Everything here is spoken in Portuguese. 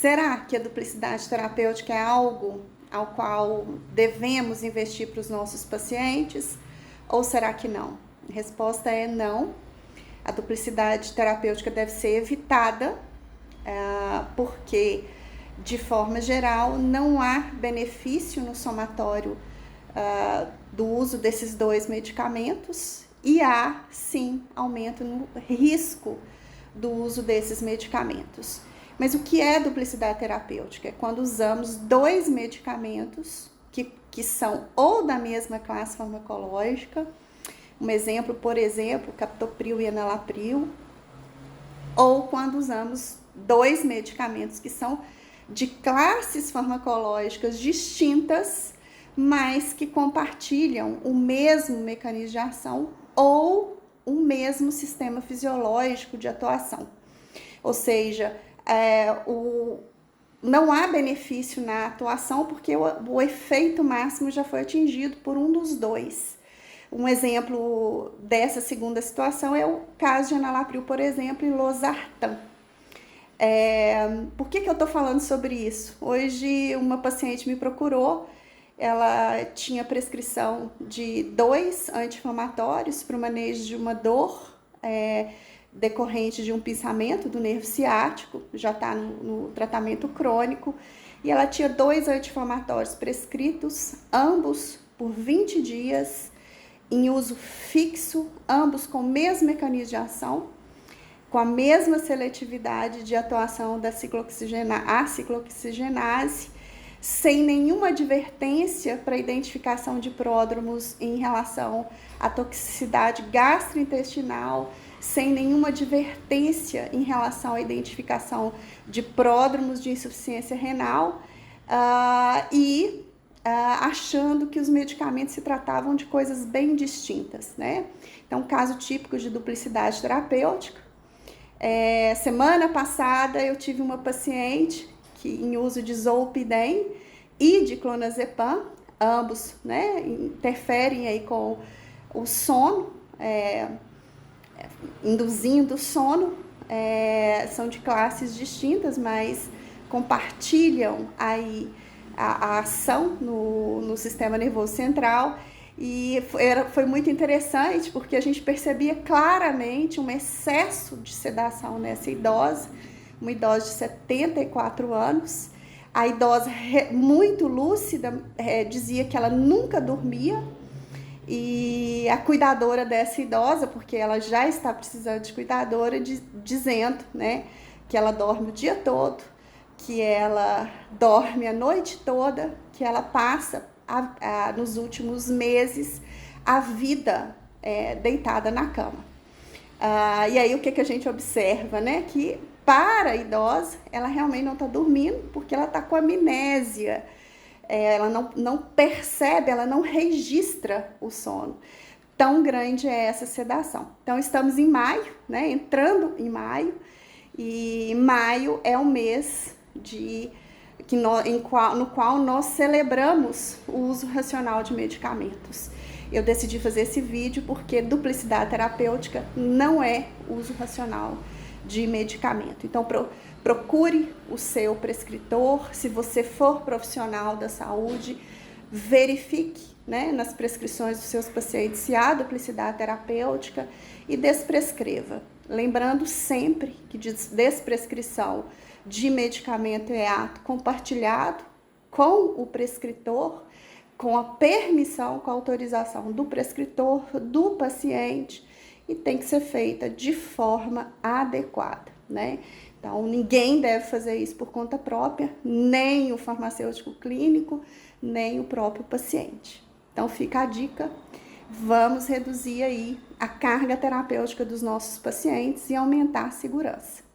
Será que a duplicidade terapêutica é algo ao qual devemos investir para os nossos pacientes? Ou será que não? A resposta é não. A duplicidade terapêutica deve ser evitada, porque, de forma geral, não há benefício no somatório do uso desses dois medicamentos e há, sim, aumento no risco do uso desses medicamentos. Mas o que é duplicidade terapêutica? É quando usamos dois medicamentos que são ou da mesma classe farmacológica, um exemplo, por exemplo, captopril e enalapril, ou quando usamos dois medicamentos que são de classes farmacológicas distintas, mas que compartilham o mesmo mecanismo de ação ou o mesmo sistema fisiológico de atuação. Ou seja, não há benefício na atuação porque o efeito máximo já foi atingido por um dos dois. Um exemplo dessa segunda situação é o caso de enalapril, por exemplo, e losartan. Por que eu estou falando sobre isso? Hoje uma paciente me procurou, ela tinha prescrição de 2 anti-inflamatórios para o manejo de uma dor decorrente de um pinçamento do nervo ciático, já está no tratamento crônico, e ela tinha 2 anti-inflamatórios prescritos, ambos por 20 dias, em uso fixo, ambos com o mesmo mecanismo de ação, com a mesma seletividade de atuação da ciclooxigenase, sem nenhuma advertência para identificação de pródromos em relação à toxicidade gastrointestinal, sem nenhuma advertência em relação à identificação de pródromos de insuficiência renal, achando que os medicamentos se tratavam de coisas bem distintas, né? Então, caso típico de duplicidade terapêutica. Semana passada eu tive uma paciente que em uso de zolpidem e de clonazepam, ambos, né, interferem aí com o sono, induzindo o sono, são de classes distintas, mas compartilham aí a ação no sistema nervoso central. E foi muito interessante porque a gente percebia claramente um excesso de sedação nessa idosa, uma idosa de 74 anos. A idosa muito lúcida dizia que ela nunca dormia, e a cuidadora dessa idosa, porque ela já está precisando de cuidadora, dizendo, né, que ela dorme o dia todo, que ela dorme a noite toda, que ela passa nos últimos meses a vida deitada na cama. E aí o que a gente observa, né? Que para a idosa, ela realmente não está dormindo porque ela está com amnésia, ela não percebe, ela não registra o sono. Tão grande é essa sedação. Então estamos em maio, né? Entrando em maio, e maio é o mês no qual nós celebramos o uso racional de medicamentos. Eu decidi fazer esse vídeo porque duplicidade terapêutica não é uso racional de medicamento. Então, procure o seu prescritor. Se você for profissional da saúde, verifique, né, nas prescrições dos seus pacientes se há duplicidade terapêutica e desprescreva. Lembrando sempre que desprescrição de medicamento é ato compartilhado com o prescritor, com a permissão, com a autorização do prescritor, do paciente, e tem que ser feita de forma adequada, né? Então, ninguém deve fazer isso por conta própria, nem o farmacêutico clínico, nem o próprio paciente. Então, fica a dica, vamos reduzir aí a carga terapêutica dos nossos pacientes e aumentar a segurança.